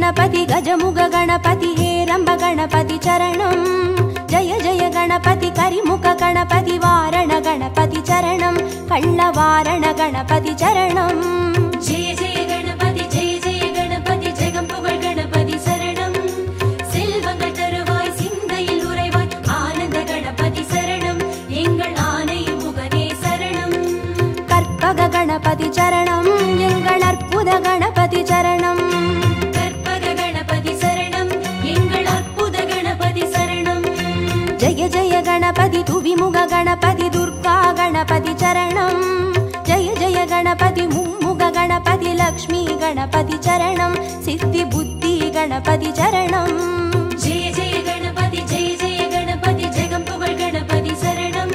गणपति गजमुग गणपति हेरंब गणपति चरणं जय जय गणपति करिमुख गणपति वारण गणपति चरणं कल्लवारण गणपति चरणं जय जय गणपति जगம்புகழ் गणपति शरणं செல்வங்கள் தருவாய் சிந்தையில் உறைவாய் ஆனந்த கணபதி சரணம் எங்கள் ஆனை முகனே சரணம் கற்பக गणपति चरणं எங்கள் அற்புத गणपति चरणं கற்பக गणपति சரணம் எங்கள் அற்புத गणपति சரணம் जय जय गणपति तुविमुग गणपति दुर्गा गणपति चरणं जय जय गणपति मुम्मुग गणपति लक्ष्मी गणपति चरणं सिद्धि बुद्धि गणपति चरणं जय जय गणपति जगம்புகழ் गणपति शरणं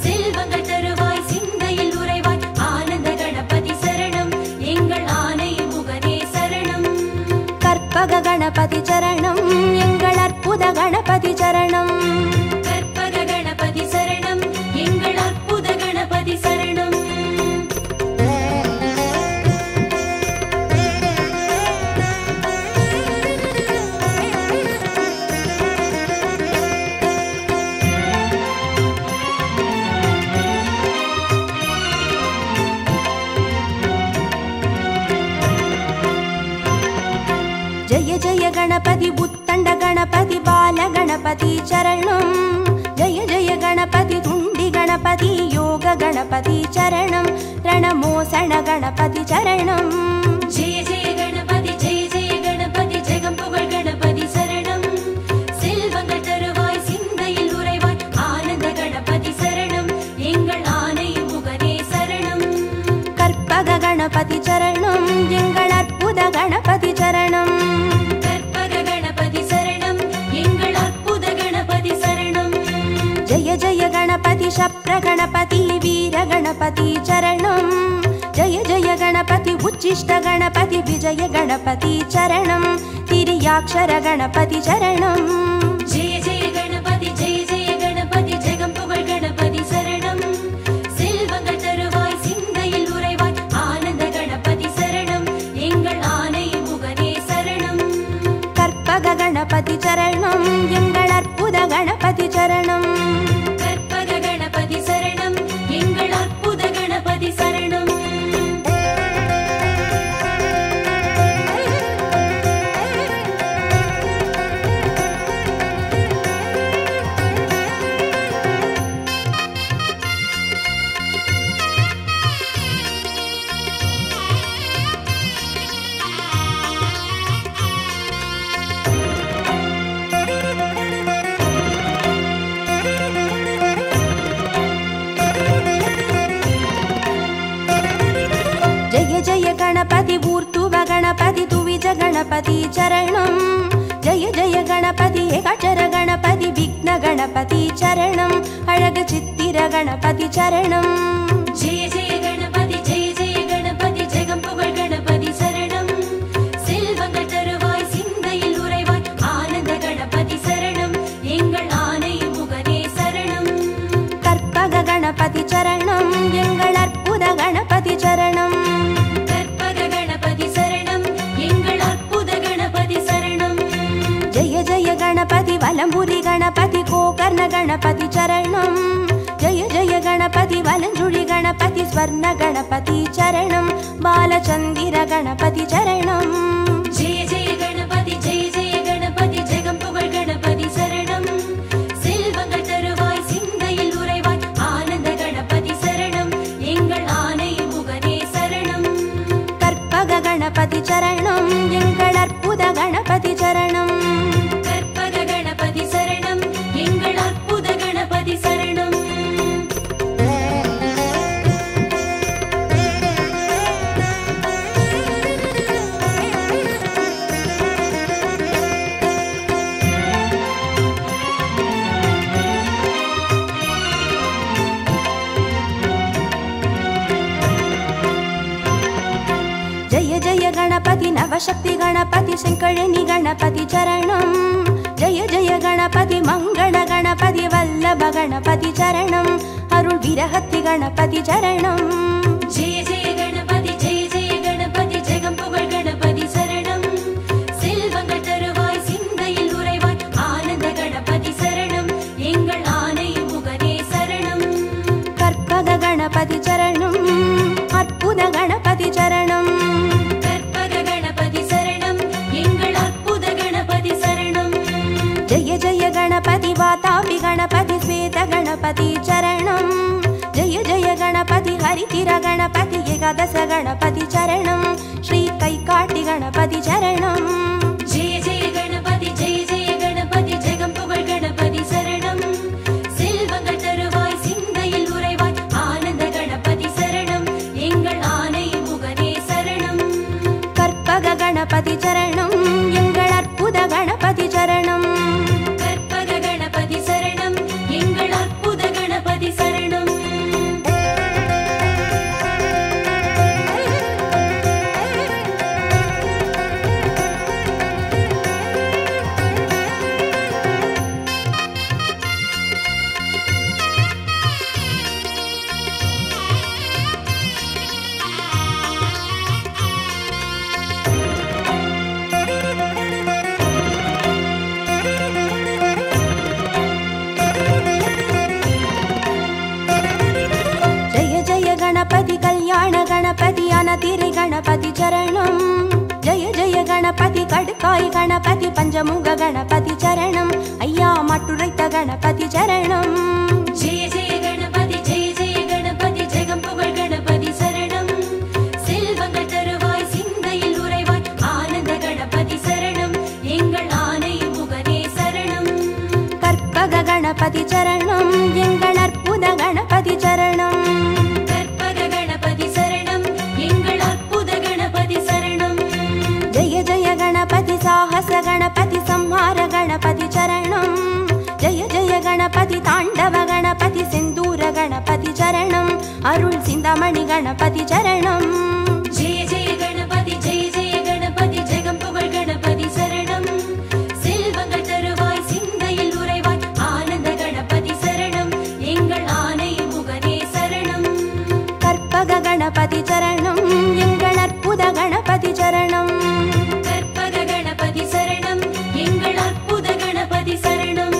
செல்வங்கள் தருவாய் சிந்தையில் உறைவாய் ஆனந்த கணபதி சரணம் எங்கள் ஆனை முகனே சரணம் கற்பக गणपति चरणं எங்கள் அற்புத गणपति चरणं கற்பக गणपति சரணம் எங்கள் அற்புத கணபதி சரணம் जय जय गणपति बुत्तंड गणपति बाल गणपति चरणं जय जय गणपति तुंडी गणपति योग गणपति चरणं रणमोसण गणपति चरणं जय जय गणपति जगம்புகழ் गणपति शरणं செல்வங்கள் தருவாய் சிந்தையில் உறைவாய் ஆனந்த கணபதி சரணம் எங்கள் ஆனை முகனே சரணம் கற்பக गणपति चरणं எங்கள் அற்புத गणपति चरणं கற்பக गणपति சரணம் எங்கள் அற்புத கணபதி சரணம் जय जय गणपति शप्र गणपति वीर गणपति चरणं जय जय गणपति उच्चिष्ट गणपति विजय गणपति चरणं तिर्याक्षर गणपति चरणं जय जय गणपति जगம்புகழ் गणपति शरणं செல்வங்கள் தருவாய் சிந்தையில் உறைவாய் ஆனந்த கணபதி சரணம் எங்கள் ஆனை முகனே சரணம் கற்பக गणपति चरणं எங்கள் அற்புத गणपति चरणं கற்பக गणपति சரணம் எங்கள் அற்புத கணபதி சரணம் जय जय गणपति ऊर्ध्व गणपति तुविज गणपति चरणं जय जय गणपति एकाक्षर गणपति विघ्न गणपति चरणं अळग चित्तिर गणपति चरणं जय जय गणपति जगம்புகழ் गणपति शरणं செல்வங்கள் தருவாய் சிந்தையில் உறைவாய் ஆனந்த கணபதி சரணம் எங்கள் ஆனை முகனே சரணம் கற்பக गणपति चरणं எங்கள் அற்புத गणपति चरणं கற்பக गणपति சரணம் எங்கள் அற்புத கணபதி சரணம் जय जय गणपति वलंबुरी गणपति गोकर्ण गणपति चरणं जय जय गणपति वलंजुळि गणपति स्वर्ण गणपति चरणं बालचंदिर गणपति चरणं जय जय गणपति जगம்புகழ் गणपति शरणं செல்வங்கள் தருவாய் சிந்தையில் உறைவாய் ஆனந்த கணபதி சரணம் எங்கள் ஆனை முகனே சரணம் கற்பக गणपति चरणं எங்கள் அற்புத गणपति चरणं கற்பக गणपति சரணம் எங்கள் அற்புத கணபதி சரணம் जय जय गणपति नवशक्ति गणपति शंकरनि गणपति चरणं जय जय गणपति मंगल गणपति वल्लभ गणपति चरणं अरुள் विरहति गणपति चरणं जय जय गणपति जगம்புகழ் गणपति शरणं गणपति चरणं जय जय गणपति हरितिर गणपति एकादश गणपति चरणं श्री कैकाटि गणपति चरणं जय जय गणपति जगं पुगழ் गणपति शरणं செல்வங்கள் தருவாய் சிந்தையில் உறைவாய் ஆனந்த கணபதி சரணம் எங்கள் ஆனை முகனே சரணம் கற்பக गणपति चरणं எங்கள் அற்புத गणपति चरणं கற்பக கணபதி சரணம் எங்கள் அற்புத கணபதி சரணம் गणपति कल्याण गणपति अनतिरि गणपति चरणं जय जय गणपति कड्काय गणपति पंचमुख गणपति चरणं अय्या मट्टुरैत गणपति चरणं जय जय गणपति जगं पुगழ் गणपति शरणं செல்வங்கள் தருவாய் சிந்தையில் உறைவாய் ஆனந்த கணபதி சரணம் எங்கள் ஆனை முகனே சரணம் கற்பக गणपति चरणं எங்கள் அற்புத गणपति चरणं गणपति साहस गणपति संहार गणपति चरणं जय जय गणपति तांडव गणपति सिंदूर गणपति चरणं अरुள் सिंदमणि गणपति चरणं जय जय गणपति जगं पुगழ் गणपति शरणं செல்வங்கள் தருவாய் சிந்தையில் உறைவாய் ஆனந்த கணபதி சரணம் எங்கள் ஆனை முகனே சரணம் கற்பக गणपति चरणं எங்கள் அற்புத गणपति चरणं गणपति शरणं எங்கள் அற்புத கணபதி சரணம்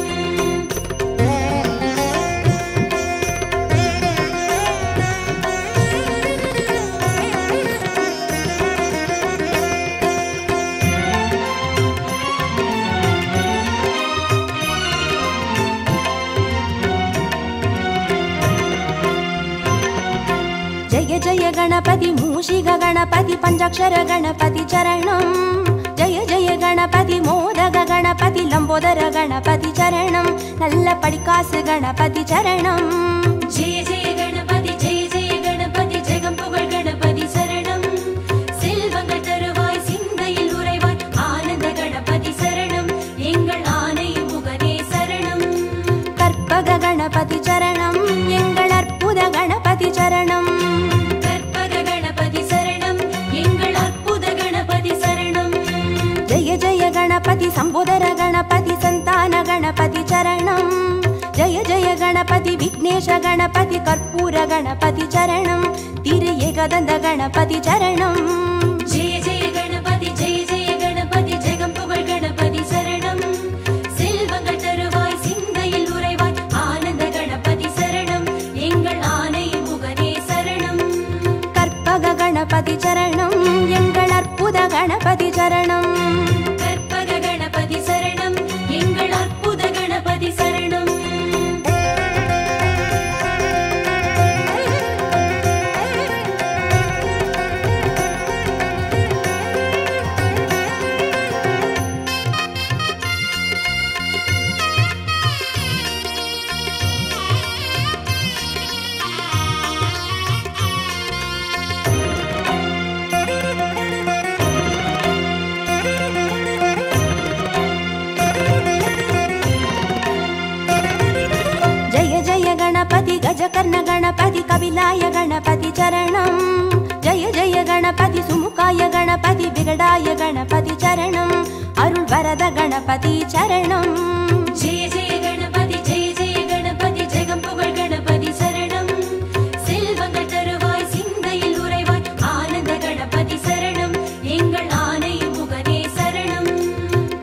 जय जय गणपति मूषिक गणपति पंचाक्षर गणपति चरणं जय जय गणपति मोदक गणपति लंबोदर गणपति चरणं नल्ल पडिकासु गणपति चरणं जय जय गणपति जगं पुगழ் गणपति शरणं செல்வங்கள் தருவாய் சிந்தையில் உறைவாய் ஆனந்த கணபதி சரணம் எங்கள் ஆனை முகனே சரணம் கற்பக गणपति चरणं எங்கள் அற்புத गणपति चरणं கற்பக கணபதி சரணம் எங்கள் அற்புத கணபதி சரணம் जय जय गणपति संबोधर गणपति संतान गणपति चरणं जय जय गणपति विघ्नेश गणपति कर्पूर गणपति चरणं तिरु एकदन्त गणपति चरणं जय जय गणपति जगं पुगழ் गणपति शरणं செல்வங்கள் தருவாய் சிந்தையில் உறைவாய் ஆனந்த கணபதி சரணம் எங்கள் ஆனை முகனே சரணம் கற்பக गणपति चरणं எங்கள் அற்புத गणपति चरणं கற்பக கணபதி சரணம் எங்கள் அற்புத கணபதி சரணம் गणपति गजकर्ण गणपति कपिलाय गणपति चरणं जय जय गणपति सुमुखाय गणपति विगडाय गणपति चरणं अरुள் वरद गणपति चरणं जय जय गणपति जगं पुगழ் गणपति शरणं செல்வங்கள் தருவாய் சிந்தையில் உறைவாய் ஆனந்த கணபதி சரணம் எங்கள் ஆனை முகனே சரணம்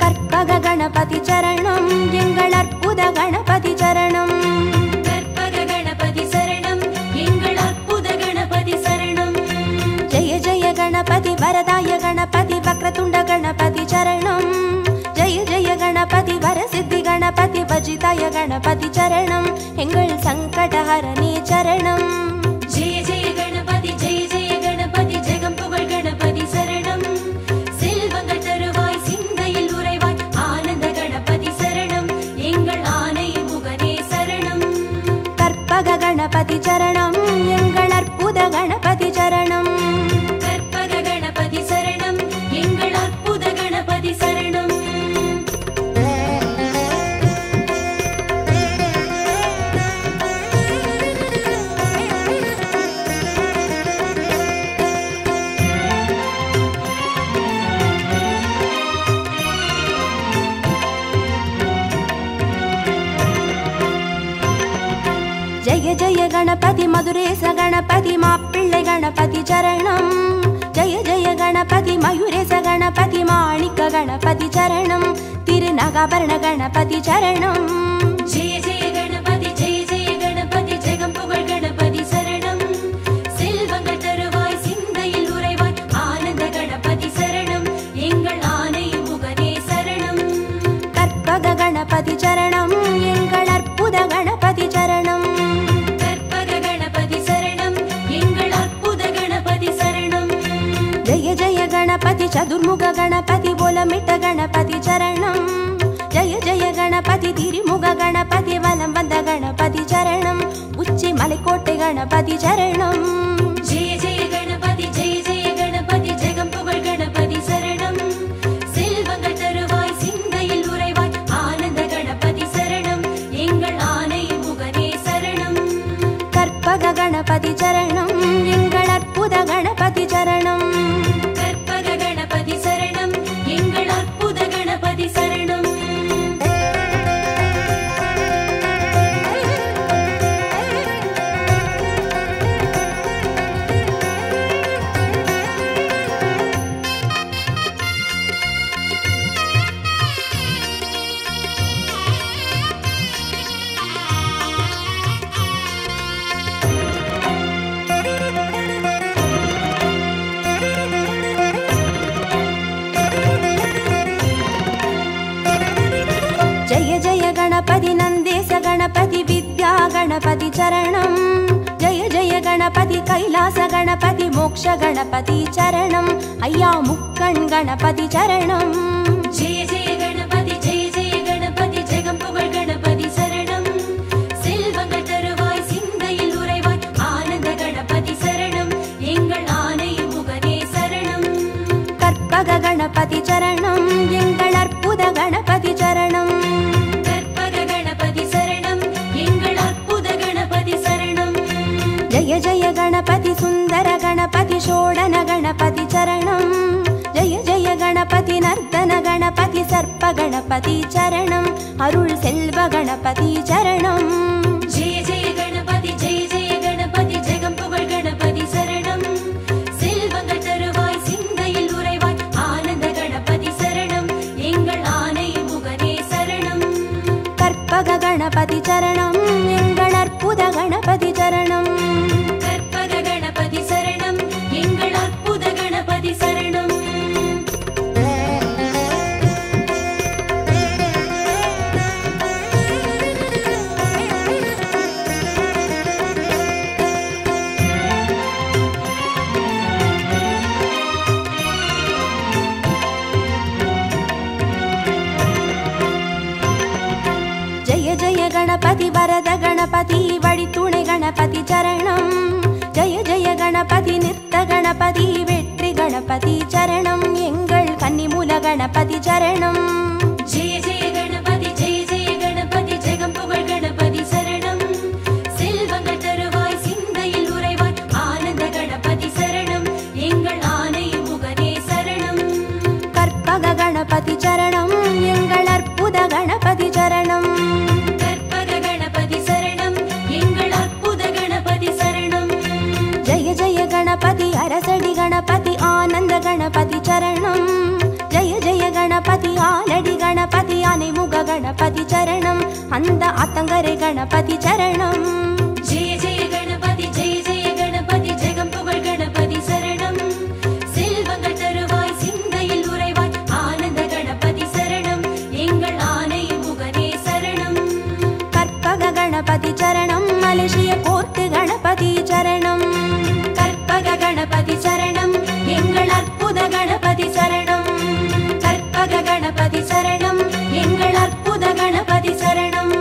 கற்பக गणपति चरणं எங்கள் அற்புத गणपति चरणं गणपति वरदाय गणपति वक्रतुंड गणपति चरणं जय जय गणपति वरसिद्धि गणपति वजिताय गणपति चरणं एंगल संग சரணம் எங்கள் அற்புத கணபதி சரணம் கற்பக கணபதி சரணம் எங்கள் அற்புத கணபதி சரணம் ஜெய ஜெய கணபதி மதுரேச கணபதி மாப்பிள்ளை கணபதி சரணம் ஜெய ஜெய கணபதி மயூரேச கணபதி மாணிக்க கணபதி சரணம் திருநகாபரண கணபதி சரணம் ஜெய ஜெய கணபதி ஜெகம் புகழ் கணபதி சரணம் செல்வங்கள் தருவாய் சிந்தையில் உறைவாய் ஆனந்த கணபதி சரணம் எங்கள் ஆனை முகனே சரணம் கற்பக கணபதி சரணம் எங்கள் அற்புத கணபதி சரணம் ஜய ஜய கணபதி சதுர்முக கணபதி போலமிட்ட கணபதி சரணம் ஜய ஜய கணபதி திரிமுக கணபதி வலம் வந்த கணபதி சரணம் உச்சி மலைக்கோட்டை கணபதி சரணம் ஜெய ஜெய கணபதி ஜெகம் புகழ் கணபதி சரணம் செல்வங்கள் தருவாய் சிந்தையில் உறைவாய் ஆனந்த கணபதி சரணம் எங்கள் ஆனை முகனே சரணம் கற்பக கணபதி சரணம் எங்கள் அற்புத கணபதி சரணம் गणपति नंदेश गणपति विद्या गणपति चरणम जय जय गणपति कैलास गणपति मोक्ष गणपति चरणम अय्या मुक्कण गणपति चरणम जय जय गणपति जगम पुगळ गणपति शरणम செல்வங்கள் தருவாய் சிந்தையில் உறைவாய் ஆனந்த கணபதி சரணம் எங்கள் ஆனை முகனே சரணம் கற்பக கணபதி சரணம் எங்கள் அற்புத கணபதி சரணம் கற்பக கணபதி சரணம் எங்கள் அற்புத கணபதி சரணம் ஜய ஜய கணபதி சுந்தர கணபதி ஷோடன கணபதி சரணம் जय जय गणपति नर्तन गणपति सर्प गणपति चरणम अरुळ सेल्व गणपति चरणम जय जय गणपति जगम पुगळ गणपति शरणम செல்வங்கள் தருவாய் சிந்தையில் உறைவாய் ஆனந்த கணபதி சரணம் எங்கள் ஆனை முகனே சரணம் கற்பக கணபதி சரணம் எங்கள் அற்புத கணபதி சரணம் கற்பக கணபதி சரணம் எங்கள் அற்புத கணபதி சரணம் जय जय गणपति वरद गणपति वडि तुणै गणपति चरणम जय जय गणपति नित्य गणपति वेट्रि गणपति चरणम एंगल कन्निमूल गणपति चरणम जय जय गणपति जगम पुगळ गणपति शरणम செல்வங்கள் தருவாய் சிந்தையில் உறைவாய் ஆனந்த கணபதி சரணம் எங்கள் ஆனை முகனே சரணம் கற்பக கணபதி சரணம் எங்கள் அற்புத கணபதி சரணம் கற்பக கணபதி சரணம் எங்கள் அற்புத கணபதி சரணம் जय जय गणपति अरसडि गणपति आनंद गणपति चरणम जय जय गणपति आलडि गणपति आनेमुग गणपति चरणम अंद आतंगरे गणपति चरणम जय जय गणपति जगम पुगळ गणपति शरणம் செல்வங்கள் தருவாய் சிந்தையில் உறைவாய் ஆனந்த கணபதி சரணம் எங்கள் ஆனை முகனே சரணம் கற்பக गणपति चरणम मलेशिया कोर्ट गणपति चरणम கற்பக கணபதி சரணம் எங்கள் அற்புத கணபதி சரணம் கற்பக கணபதி சரணம் எங்கள் அற்புத கணபதி சரணம்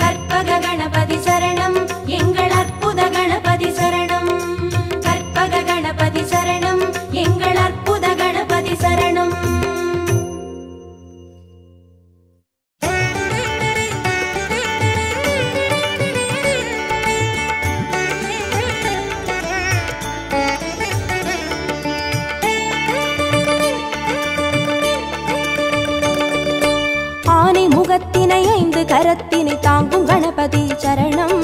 கற்பக கணபதி சரணம் முகத்தினை 5 கரத்தினை தாங்கும் கணபதி சரணம்.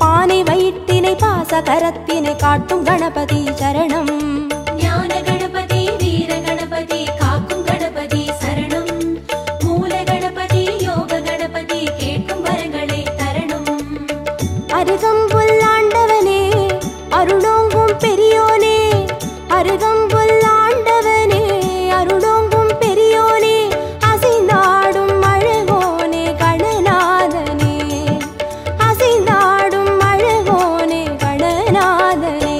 பானை வயிற்றினை பாச கரத்தினை காட்டும் கணபதி சரணம். ஞான கணபதி வீர கணபதி காக்கும் கணபதி சரணம். மூல கணபதி யோக கணபதி கேட்கும் வரங்களை தரணும். அருகம்புல் ஆண்டவனே அருளோங்கும் பெரியோனே, அருகம்புல் ஆண்டவனே அருளோங்கும் பெரியோனே, அசைந்தாடும் அழகோனே கணநாதனே, அசைந்தாடும் அழகோனே கணநாதனே.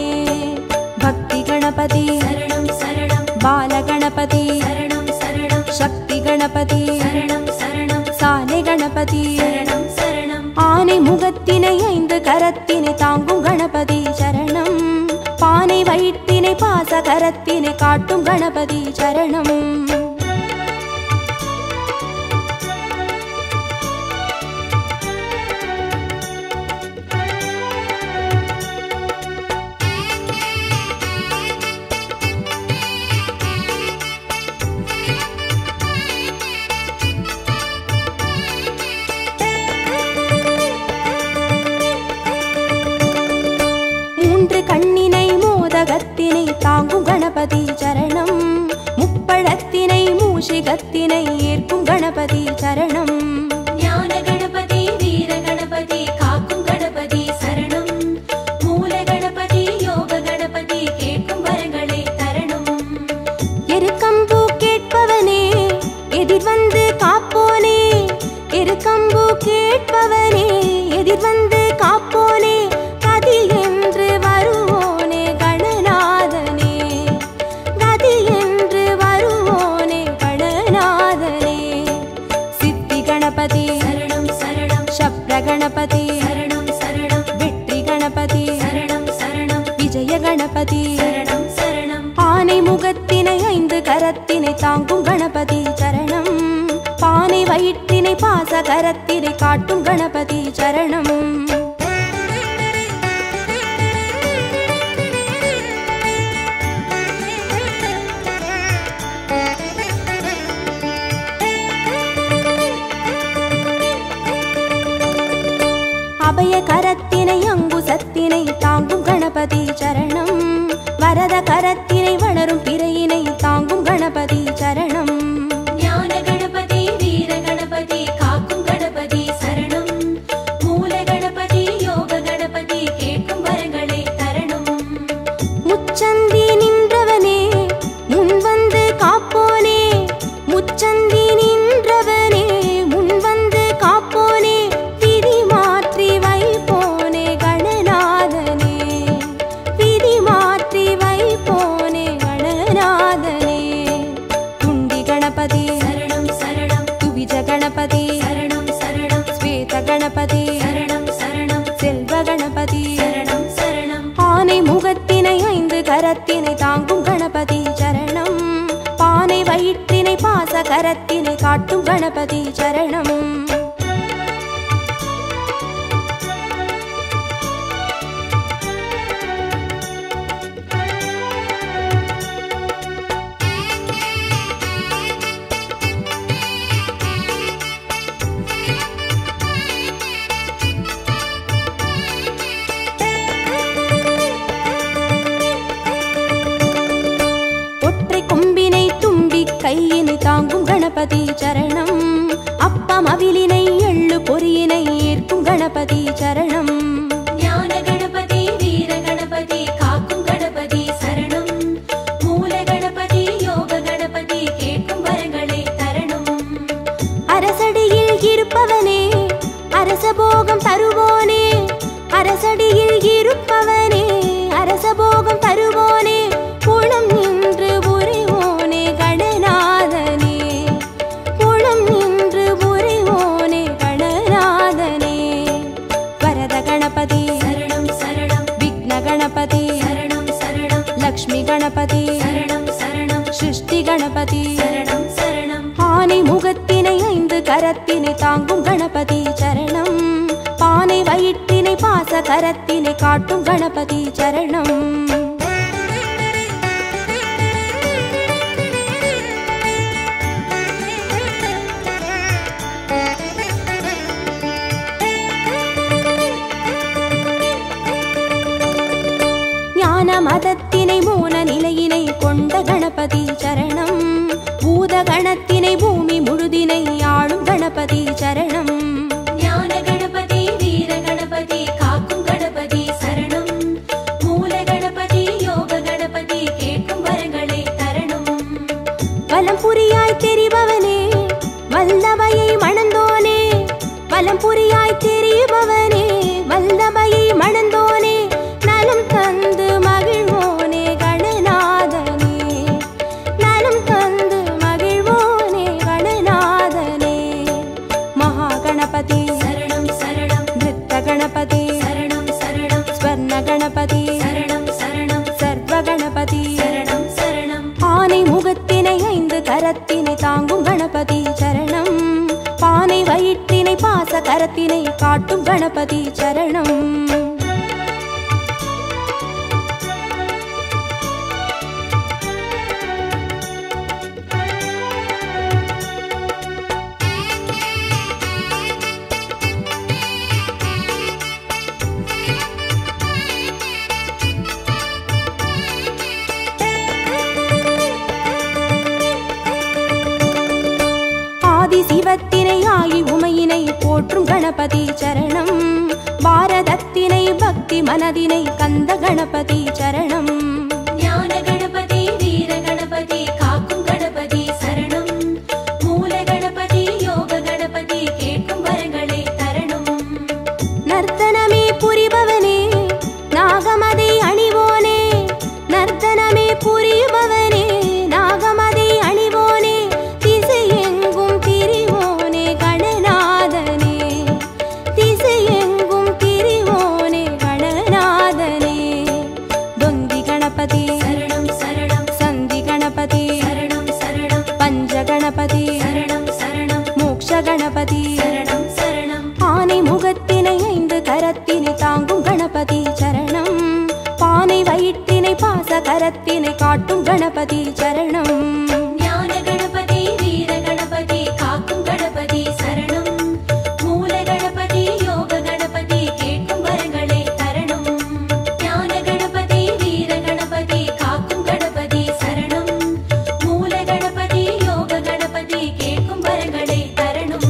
பக்தி கணபதி சரணம் சரணம். பால கணபதி சரணம் சரணம். சக்தி கணபதி சரணம் சரணம். சாலை கணபதி சரணம் சரணம். ஆனை முகத்தினை 5 கரத்தினை தாங்கும் கணபதி சரணம். பானை வயிற்றினை பாச கரத்தினை காட்டும் கணபதி சரணம். கண்ணினை மோதகத்தினை தாங்கும் கணபதி சரணம். முப்பழத்தினை மூஷிகத்தினை ஏற்கும் கணபதி சரணம். ஞான கணபதி வீர கணபதி காக்கும் கணபதி சரணம். மூல கணபதி யோக கணபதி கேட்கும் வரங்களை தரணும். எருக்கம்பூ கேட்பவனே எதிர் வந்து காப்போனே, எருக்கம்பூ கேட்பவனே எதிர் வந்து காப்போனே, கதி என்று வருவோனே கணநாதனே, கதி என்று வருவோனே கணநாதனே. சித்தி கணபதி சரணம் சரணம். சப்ர கணபதி சரணம் சரணம். வெற்றி கணபதி சரணம் சரணம். விஜய கணபதி சரணம் சரணம். ஆனை முகத்தினை 5 கரத்தினை தாங்கும் கணபதி சரணம். பானை வயிற்றினை பாச கரத்தினை காட்டும் கணபதி சரணம். அபய கரத்தினை அங்குசத்தினை தாங்கும் கணபதி சரணம். வரத கரத்தினை வளரும் பிறையினை தாங்கும் கணபதி சரணம். ஞான கணபதி வீர கணபதி காக்கும் கணபதி சரணம். மூல கணபதி யோக கணபதி கேட்கும் வரங்களை தரணும். முச்சந்தி நின்றவனே முன் வந்து காப்போனே, முச்சந்தி நின்றவனே முன் வந்து காப்போனே, விதி மாற்றி வைப்போனே கணநாதனே, விதி மாற்றி வைப்போனே கணநாதனே. துண்டி கணபதி சரணம் சரணம். துவிஜ கணபதி சரணம் சரணம். ஸ்வேத கணபதி சரணம் சரணம். செல்வ கணபதி சரணம் சரணம். ஆனை முகத்தினை 5 கரத்தினை தாங்கும் கணபதி சரணம். பானை வயிற்றினை பாச கரத்தினை காட்டும் கணபதி சரணம். ஒற்றை கொம்பினை தும்பி கையினை தாங்கும் கணபதி சரணம். அப்பம் அவிலினை எள்ளு பொறியினை ஏற்கும் கணபதி சரணம். ஞான கணபதி வீர கணபதி காக்கும் கணபதி சரணம். மூல கணபதி யோக கணபதி கேட்கும் வரங்களை தரணும். அரசடியில் இருப்பவனே அரசபோகம் தருவோனே, அரசடியில் இருப்பவனே அரசபோகம் தருவோனே, புலம் நின்று புரிவோனே கணநாதனே, புலம் நின்று புரிவோனே கணநாதனே. வரத கணபதி சரணம் சரணம். விக்ன கணபதி சரணம் சரணம். லக்ஷ்மி கணபதி சரணம் சரணம். சிருஷ்டி கணபதி சரணம் சரணம். ஆனை முகத்தினை 5 கரத்தினை தாங்கும் கணபதி சரணம். பானை வயிற்றினை பாச கரத்தினை காட்டும் கணபதி சரணம். கணத்தினை பூமி முழுதினை ஆளும் கணபதி சரணம். ஞான கணபதி வீர கணபதி காக்கும் கணபதி சரணம். மூல கணபதி யோக கணபதி கேட்கும் வரங்களை தரணும். வலம் புரியாய் தெரிபவனே வல்லமையை மணந்தோனே, வலம் புரியாய் தெரிபவனே வல்லமையை மணந்தோனே, நலம் தந்து மகிழ்வோனே கணநாதனே, நலம் தந்து மகிழ்வோனே கணநாதனே. மகா கணபதி சரணம் சரணம். நிருத்த கணபதி சரணம் சரணம். ஸ்வர்ண கணபதி சரணம் சரணம். சர்வ கணபதி சரணம் சரணம். ஆனை முகத்தினை 5 கரத்தினை தாங்கும் கணபதி சரணம். பானை வயிற்றினை பாச கரத்தினை காட்டும் கணபதி சரணம். ஆதி சிவத்தினை ஆகி உமையினை போற்றும் கணபதி சரணம். பாரதத்தினை பக்தி மனதினை கந்த கணபதி சரணம். ஞான கணபதி வீர கணபதி காக்கும் கணபதி சரணம். மூல கணபதி யோக கணபதி கேட்கும் வரங்களை தரணும். நர்த்தனமே புரிபவனே நாகமதை அணிவோனே, நர்த்தனமே புரிபவனே நாகமதை அணிவோனே, திசையெங்கும் திரிவோனே கணநாதனே, திசையெங்கும் திரிவோனே கணநாதனே. தொந்தி கணபதி சரணம் சரணம். சந்தி கணபதி சரணம் சரணம். பஞ்ச கணபதி சரணம் சரணம். மோக்ஷ கணபதி சரணம் சரணம். ஆனை முகத்தினை 5 கரத்தினை தாங்கும் கணபதி சரணம். பானை வயிற்றினை பாச கரத்தினை காட்டும் கணபதி சரணம். ஞான கணபதி வீர கணபதி காக்கும் கணபதி சரணம். மூல கணபதி யோக கணபதி கேட்கும் வரங்களை தரணும். ஞான கணபதி வீர கணபதி காக்கும் கணபதி சரணம். மூல கணபதி யோக கணபதி கேட்கும் வரங்களை தரணும்.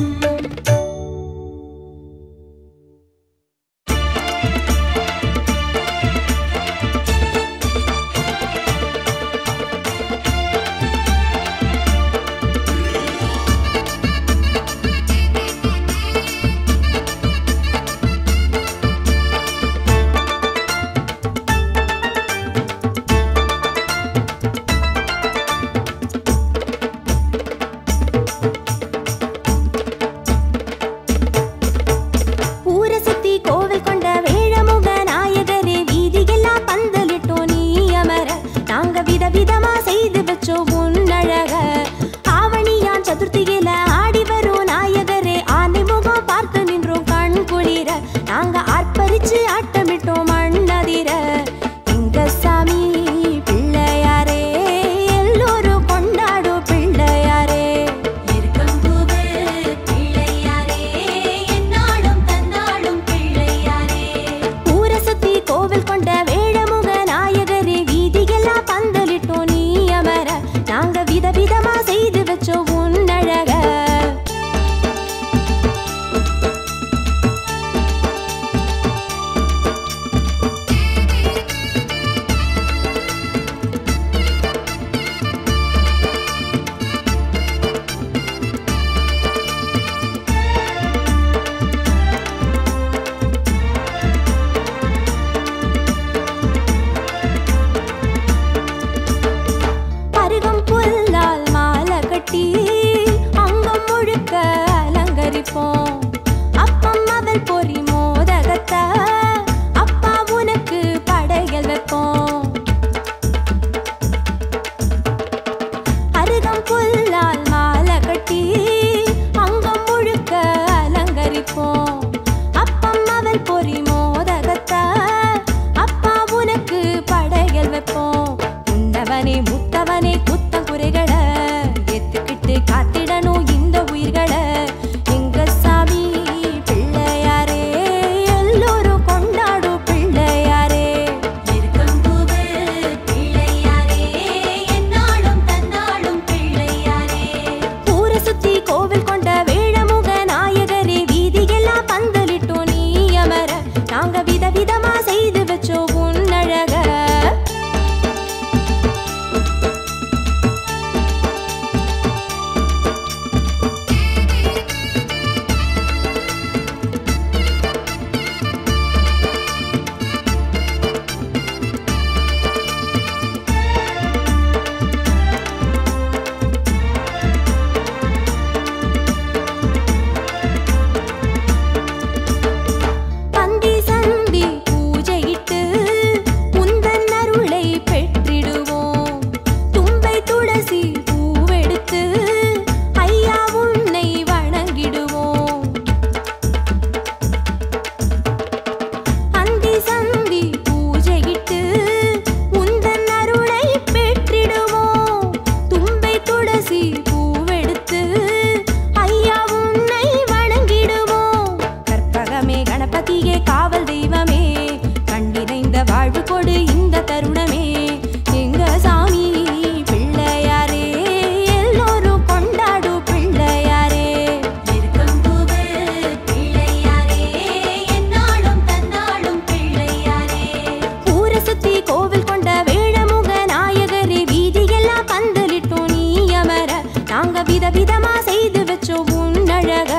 நாங்க விதவிதமா செய்து வச்சோம் உன்னழக.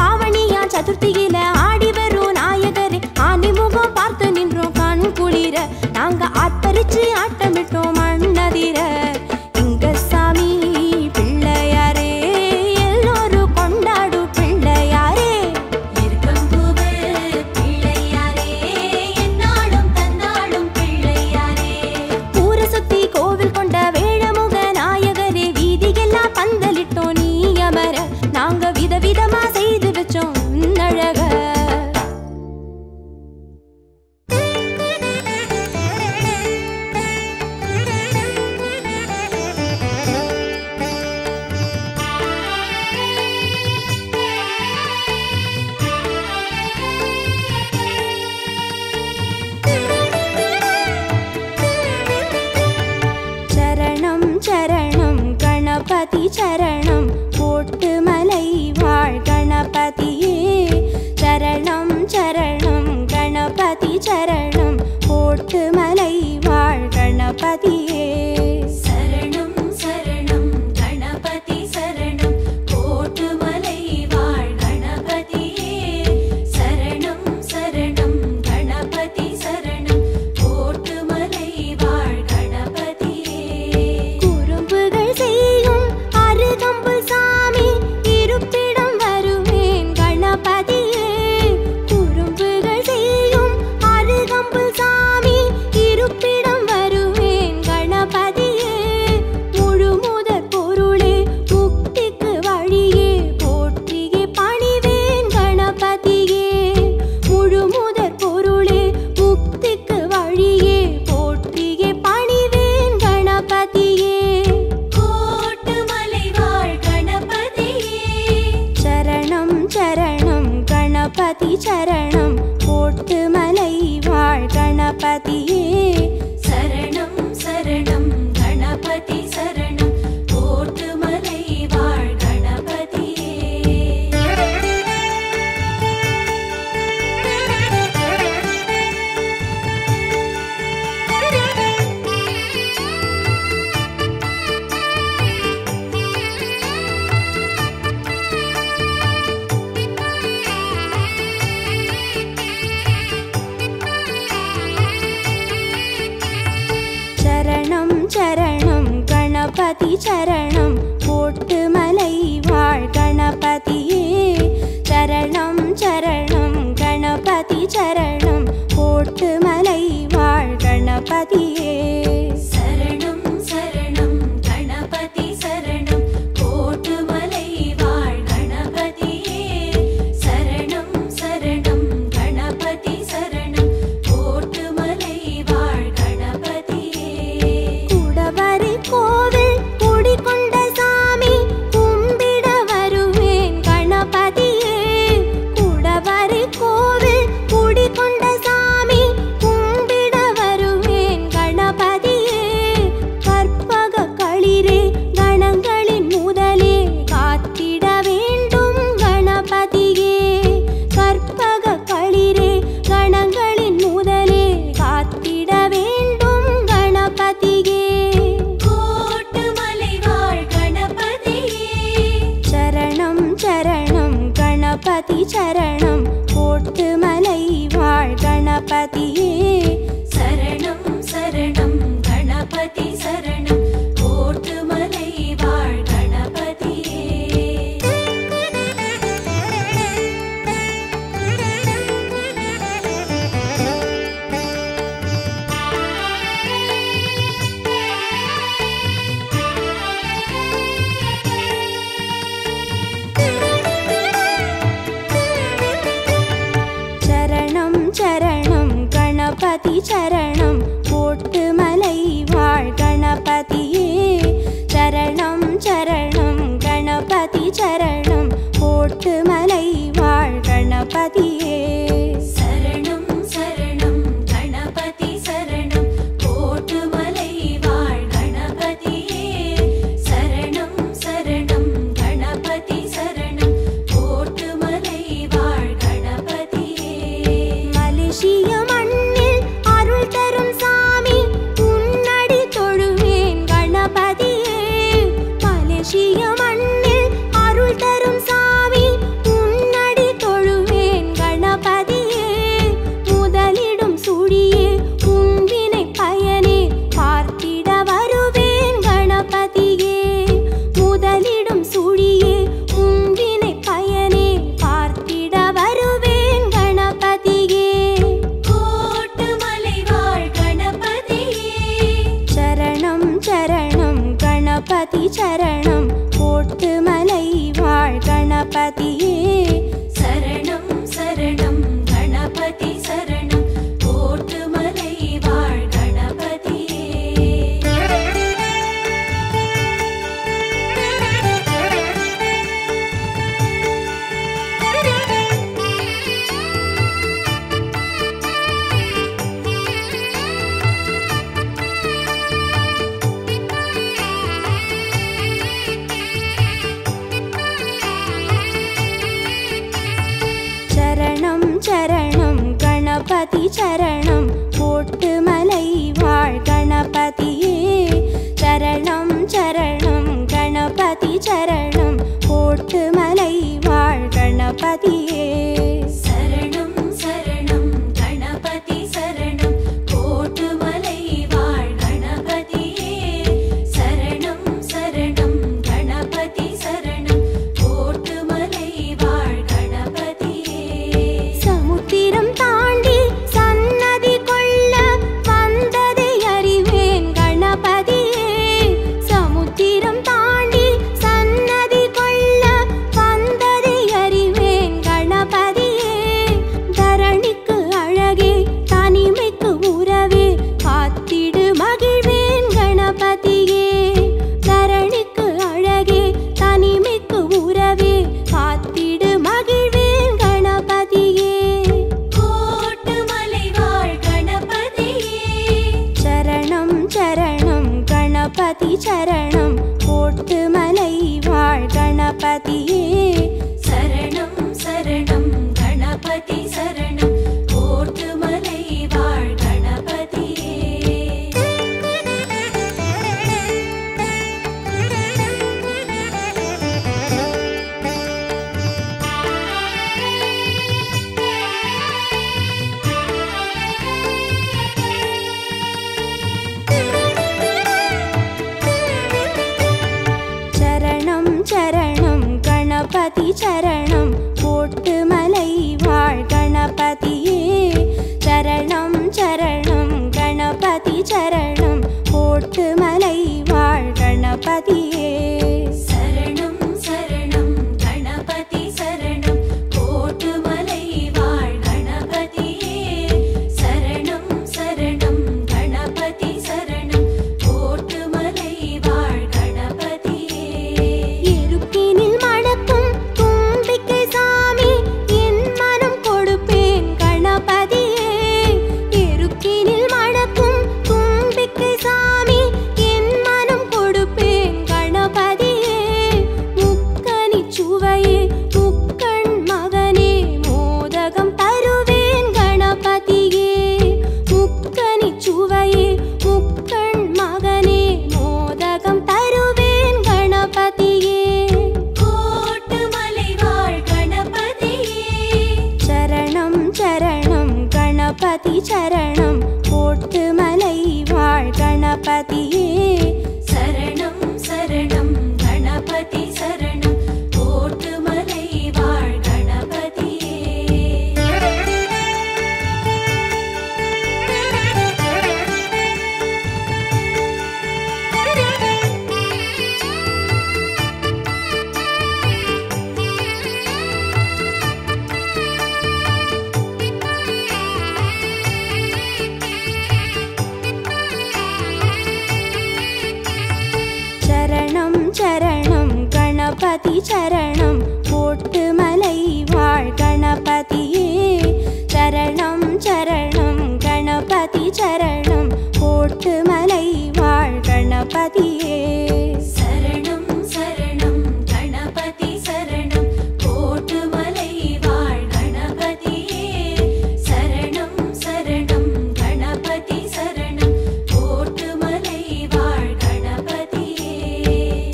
ஆவணியா சதுர்த்தியில ஆடி வரும் நாயகரே, ஆண்டி முகம் பார்த்து நின்றோம் கண் குளிர. நாங்க ஆட்பறிச்சு ஆட்டமிட்டோம் மண்ணதிர. இங்க சாமி பிள்ளையாரே, எல்லோரும் கொண்டாடும் பிள்ளையாரே. இருக்கம்பூவே பிள்ளையாரே, என்னாலும் தந்தாடும் பிள்ளையாரே. ஊரை சுத்தி கோவில் கொண்ட வேழமுக நாயகரே, வீதியெல்லாம் பந்தலிட்டோம் நீ அமர. நாங்க விதவிதமா செய்து வச்சோம் உன்னழக. சரணம் சரணம் கணபதி சரணம், போட்டு மலை வாழ் கணபதியே. சரணம் சரணம் கணபதி சரணம், போட்டு மலை வாழ் கணபதியே. சரணம் சரணம் கணபதி சரணம், கோட்டுமலை வாழ் கணபதியே. சரணம் சரணம் கணபதி சரணம், கோட்டுமலை வாழ் கணபதியே. குறும்புகள் செய்யும் அருகம்புல் சாமி, இருப்பிடம் வருவேன் கணபதியே. குறும்புகள் செய்யும் அருகம்புல் சாமி, இருப்பிடம் வருவேன் கணபதியே. முழுமுதற் பொருளே முக்திக்கு வழியே, போற்றியே பணிவேன் கணபதியே. முழுமுதற் பொருளே முக்திக்கு வழியே, போற்றியே பணிவேன் கணபதியே. கோட்டுமலை வாழ் கணபதியே. சரணம் சரணம் கணபதி சரணம், போட்டு மலை வாழ் கணபதியே. சரணம் சரணம் கணபதி சரணம், கோட்டுமலை வாழ் கணபதியே. சரணம் சரணம் கணபதி சரணம், போட்டு மலை வாழ் கணபதியே. சரணம் சரணம் கணபதி சரணம், போட்டு மலை வாழ் கணபதியே. சரணம் சரணம் கணபதி சரணம், கோட்டுமலை வாழ் கணபதியே. சரணம் சரணம் கணபதி சரணம், கோட்டுமலை வாழ் கணபதியே. குடவரை கோவில் குடிகொண்ட சாமி, கும்பிட வருவேன் கணபதியே. குடவரை கோவில் குடிகொண்ட சாமி, கும்பிட வருவேன் கணபதியே. கற்பக களிரே கணங்களின் முதலே, காத்திட வேண்டும் கணபதியே. கற்பக களிரே கணங்களின் முதலே, காத்திட வேண்டும் கணபதியே. கோட்டுமலை வாழ் கணபதியே. சரணம் சரணம் கணபதி சரணம், போட்டு மலை வாழ் கணபதியே. சரணம் சரணம் கணபதி சரணம், கோட்டுமலை வாழ் கணபதியே. சரணம் சரணம் கணபதி சரணம், போட்டு மலை வாழ் கணபதியே. சரணம் சரணம் கணபதி சரணம், போட்டு மலை வாழ் கணபதியே. சரணம் சரணம் கணபதி சரணம், கோட்டுமலை வாழ் கணபதியே. சரணம் சரணம் கணபதி சரணம், கோட்டுமலை வாழ் கணபதியே. மலேசிய மண்ணில் அருள் தரும் சாமி, உன்னடி தொழுவேன் கணபதியே. மலேசிய கணபதியே சரணம் சரணம் கணபதி சரணம் கோட்டுமலை வாழ் கணபதியே சரணம் சரணம் கணபதி சரணம் கோட்டுமலை வாழ் கணபதியே சரணம் சரணம் கணபதி சரணம் கோட்டுமலை வாழ் கணபதியே சரணம் சரணம் கணபதி சரணம் கோட்டுமலை வாழ் கணபதியே சரணம் சரணம் கணபதி சரணம் கோட்டுமலை வாழ் கணபதியே சமுத்திரம் தாண்டி சன்னதி கொள்ள வந்ததை அறிவேன் கணபதியே சமுத்திரம் தாண்டி சன்னதி கொள்ள வந்ததை அறிவேன் கணபதியே தரணிக்கு அழகே தனிமைக்கு உறவே காத்திடு மகிழ்வேன் கணபதியே தரணிக்கு அழகே தனிமைக்கு உறவே காத்திடு மகிழ்வேன் கணபதியே கோட்டுமலை வாழ் கணபதியே சரணம் சரணம் கணபதி சரணம் கோட்டுமலை வாழ் கணபதியே சரணம் சரணம் கணபதி சரணம் கோட்டுமலை வாழ் கணபதியே சரணம் சரணம் கணபதி சரணம் கோட்டுமலை வாழ் கணபதியே சரணம் சரணம் கணபதி சரணம் கோட்டுமலை வாழ் கணபதியே சரணம் சரணம் கணபதி சரணம் கோட்டுமலை வாழ் கணபதியே சரணம் சரணம் கணபதி சரணம் கோட்டுமலை வாழ் கணபதியே இருப்பினில் மணக்கும் தும்பிக்கை சாமி என் மனம் கொடுப்பேன் கணபதியே இருக்கினில் மணக்கும் தும்பிக்கை சாமி என் மனம் கொடுப்பேன் கணபதியே முக்கனி சுவையே முக்கண் மகனே மோதகம் தருவேன் கணபதியே முக்கனி சுவையே முக்கண் மகனே மோதகம் தருவேன் கணபதியே கோட்டுமலை வாழ் கணபதியே சரணம் சரணம் கணபதி சரணம் கோட்டுமலை வாழ் கணபதியே சரணம் சரணம் கணபதி சரணம் கோட்டுமலை வாழ் கணபதியே சரணம் சரணம் கணபதி சரணம் கோட்டுமலை வாழ் கணபதியே சரணம் சரணம் கணபதி சரணம் கோட்டுமலை வாழ் கணபதியே சரணம் சரணம் கணபதி சரணம் கோட்டுமலை வாழ் கணபதியே சரணம் சரணம் கணபதி சரணம் கோட்டுமலை வாழ் கணபதியே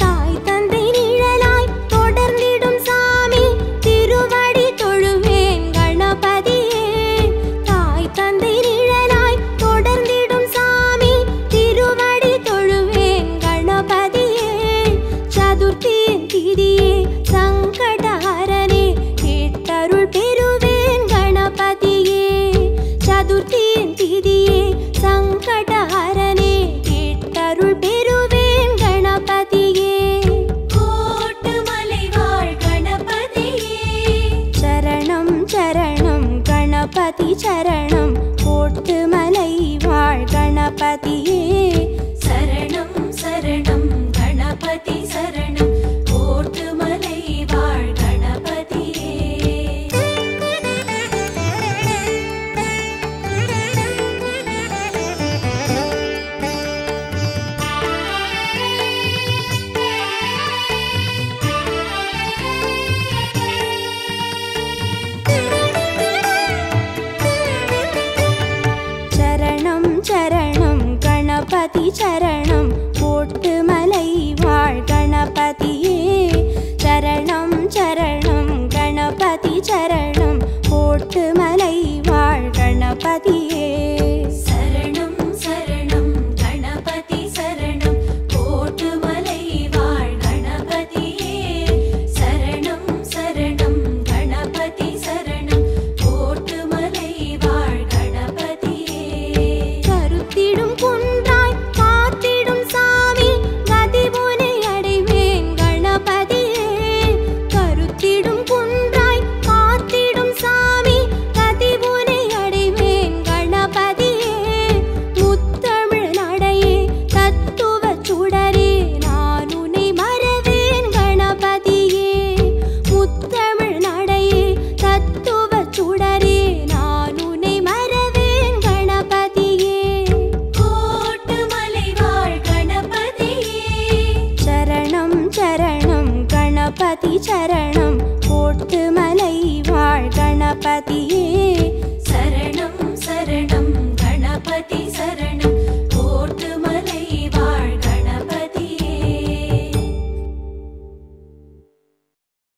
தாய் தந்தை நிழலாய் தொடர்ந்திடும் சாமி சரணம்